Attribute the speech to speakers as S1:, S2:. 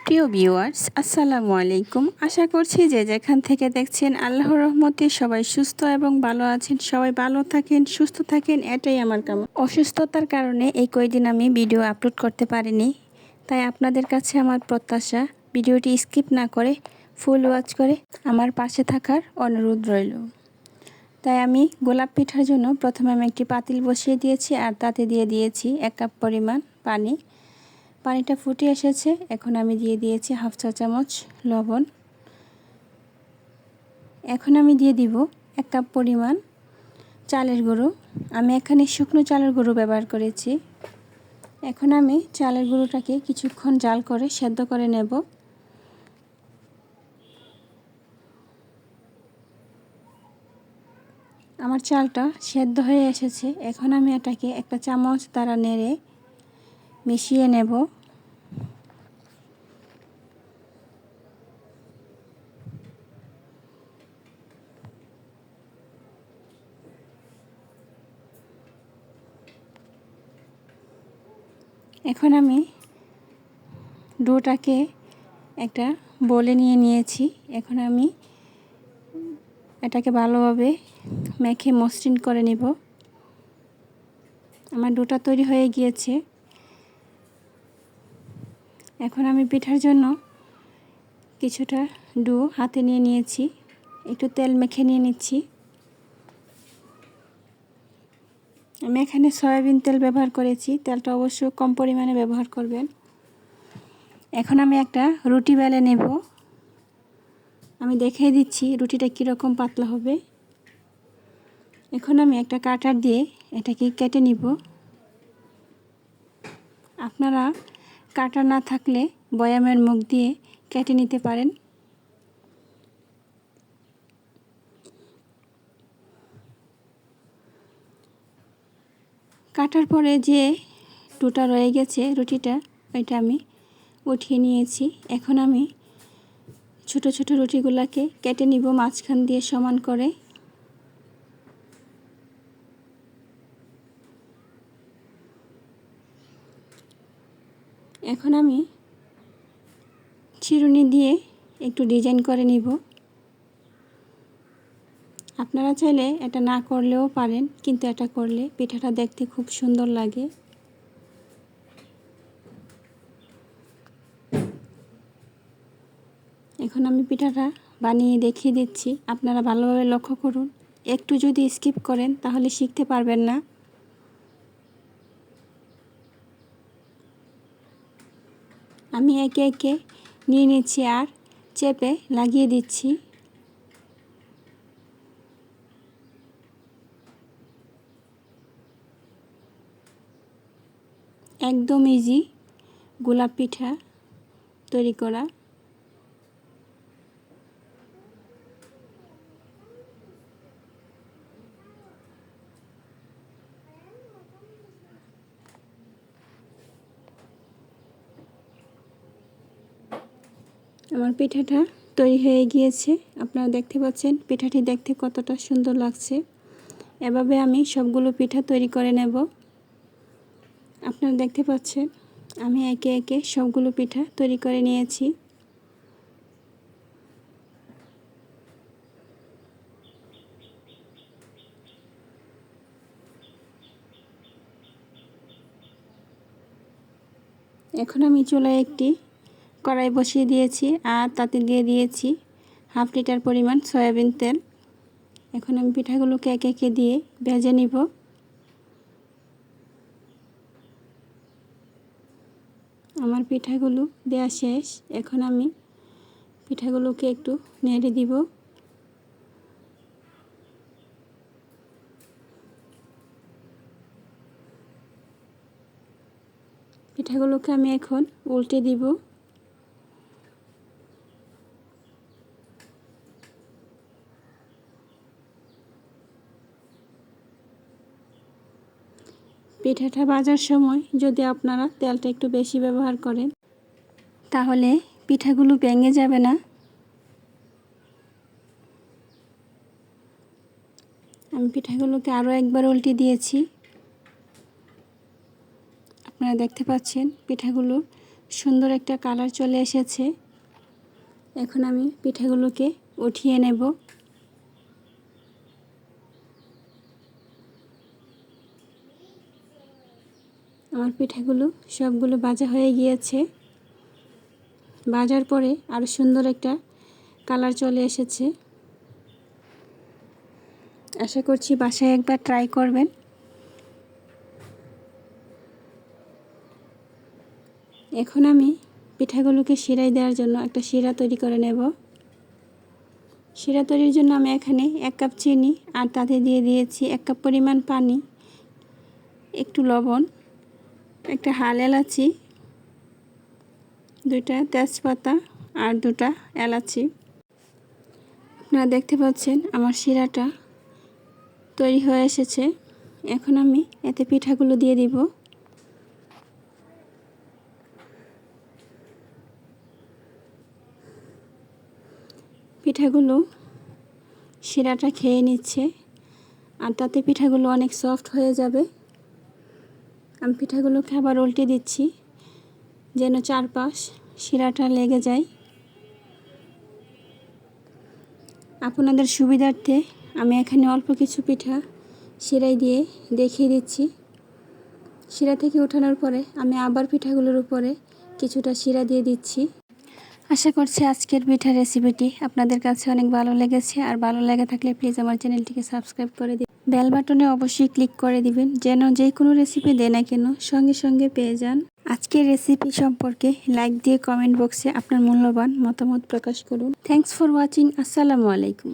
S1: প্রিয় ভিউয়ার্স, আসসালামু আলাইকুম। আশা করছি যে যেখান থেকে দেখছেন আল্লাহর রহমতে সবাই সুস্থ এবং ভালো আছেন। সবাই ভালো থাকেন, সুস্থ থাকেন, এটাই আমার কামনা। অসুস্থতার কারণে এই কয়দিন আমি ভিডিও আপলোড করতে পারিনি, তাই আপনাদের কাছে আমার প্রত্যাশা ভিডিওটি স্কিপ না করে ফুল ওয়াচ করে আমার পাশে থাকার অনুরোধ রইল। তাই আমি গোলাপ পিঠার জন্য প্রথমে আমি একটি পাতিল বসিয়ে দিয়েছি আর তাতে দিয়ে দিয়েছি 1 কাপ পরিমাণ পানি। পানিটা ফুটে এসেছে, এখন আমি দিয়ে দিয়েছি হাফ চা চামচ লবণ। এখন আমি দিয়ে দিব 1 কাপ পরিমাণ চালের গুঁড়ো। আমি এখানে শুকনো চালের গুঁড়ো ব্যবহার করেছি। এখন আমি চালের গুঁড়োটাকে কিছুক্ষণ জাল করে সেদ্ধ করে নেব। আমার চালটা সেদ্ধ হয়ে এসেছে, এখন আমি এটাকে একটা চামচ দ্বারা নেড়ে মিশিয়ে নেব। এখন আমি ডোটাকে একটা বলে নিয়ে নিয়েছি। এখন আমি এটাকে ভালোভাবে মেখে মসৃণ করে নেব। আমার ডোটা তৈরি হয়ে গিয়েছে। এখন আমি পিঠার জন্য কিছুটা ডো হাতে নিয়ে নিয়েছি, একটু তেল মেখে নিয়ে নিচ্ছি। আমি এখানে সয়াবিন তেল ব্যবহার করেছি, তেলটা অবশ্য কম পরিমাণে ব্যবহার করবেন। এখন আমি একটা রুটি বেলে নেব। আমি দেখিয়ে দিচ্ছি রুটিটা কীরকম পাতলা হবে। এখন আমি একটা কাটার দিয়ে এটাকে কেটে নিব। আপনারা কাটা না থাকলে বয়ামের মুখ দিয়ে কেটে নিতে পারেন। কাটার পরে যে ডোটা রয়ে গেছে রুটিটা, এটা আমি উঠিয়ে নিয়েছি। এখন আমি ছোট ছোট রুটিগুলোকে কেটে নিব মাঝখান দিয়ে সমান করে। এখন আমি চিরুনি দিয়ে একটু ডিজাইন করে নিব। আপনারা চাইলে এটা না করলেও পারেন, কিন্তু এটা করলে পিঠাটা দেখতে খুব সুন্দর লাগে। এখন আমি পিঠাটা বানিয়ে দেখিয়ে দিচ্ছি, আপনারা ভালোভাবে লক্ষ্য করুন। একটু যদি স্কিপ করেন তাহলে শিখতে পারবেন না। আমি একে একে নিয়ে নিচ্ছি আর চেপে লাগিয়ে দিচ্ছি। একদম ইজি গোলাপ পিঠা তৈরি করা। আমার পিঠাটা তৈরি হয়ে গিয়েছে, আপনারা দেখতে পাচ্ছেন পিঠাটি দেখতে কতটা সুন্দর লাগছে। এভাবে আমি সবগুলো পিঠা তৈরি করে নেব। আপনারা দেখতে পাচ্ছেন আমি একে একে সবগুলো পিঠা তৈরি করে নিয়েছি। এখন আমি চুলায় একটি কড়াই বসিয়ে দিয়েছি আর তাতে দিয়ে দিয়েছি হাফ লিটার পরিমাণ সয়াবিন তেল। এখন আমি পিঠাগুলোকে একে একে দিয়ে ভেজে নিব। আমার পিঠাগুলো দেওয়া শেষ, এখন আমি পিঠাগুলোকে একটু নেড়ে দিব। পিঠাগুলোকে আমি এখন উল্টে দিব। পিঠাটা ভাজার সময় যদি আপনারা তেলটা একটু বেশি ব্যবহার করেন তাহলে পিঠাগুলো ভেঙে যাবে না। আমি পিঠাগুলোকে আরও একবার উল্টে দিয়েছি। আপনারা দেখতে পাচ্ছেন পিঠাগুলো সুন্দর একটা কালার চলে এসেছে। এখন আমি পিঠাগুলোকে উঠিয়ে নেব। আমার পিঠাগুলো সবগুলো ভাজা হয়ে গিয়েছে। ভাজার পরে আরও সুন্দর একটা কালার চলে এসেছে। আশা করছি বাসায় একবার ট্রাই করবেন। এখন আমি পিঠাগুলোকে শিরাই দেওয়ার জন্য একটা শিরা তৈরি করে নেব। শিরা তৈরির জন্য আমি এখানে 1 কাপ চিনি আর তাতে দিয়ে দিয়েছি 1 কাপ পরিমাণ পানি, একটু লবণ, একটা হাল এলাচি, 2টা তেজপাতা আর 2টা এলাচি। আপনারা দেখতে পাচ্ছেন আমার শিরাটা তৈরি হয়ে এসেছে। এখন আমি এতে পিঠাগুলো দিয়ে দিব। পিঠাগুলো শিরাটা খেয়ে নিচ্ছে আর তাতে পিঠাগুলো অনেক সফট হয়ে যাবে। আমি পিঠাগুলোকে আবার উল্টে দিচ্ছি যেন চারপাশ শিরাটা লেগে যায়। আপনাদের সুবিধার্থে আমি এখানে অল্প কিছু পিঠা শিরাই দিয়ে দেখিয়ে দিচ্ছি। শিরা থেকে ওঠানোর পরে আমি আবার পিঠাগুলোর উপরে কিছুটা শিরা দিয়ে দিচ্ছি। আশা করছি আজকের পিঠার রেসিপিটি আপনাদের কাছে অনেক ভালো লেগেছে। আর ভালো লেগে থাকলে প্লিজ আমার চ্যানেলটিকে সাবস্ক্রাইব করে দিন। বেল বাটনে অবশ্যই ক্লিক করে দিবেন যেন যে কোনো রেসিপি দেয় না কেন সঙ্গে সঙ্গে পেয়ে যান। আজকের রেসিপি সম্পর্কে লাইক দিয়ে কমেন্ট বক্সে আপনার মূল্যবান মতামত প্রকাশ করুন। Thanks for watching. আসসালামু আলাইকুম।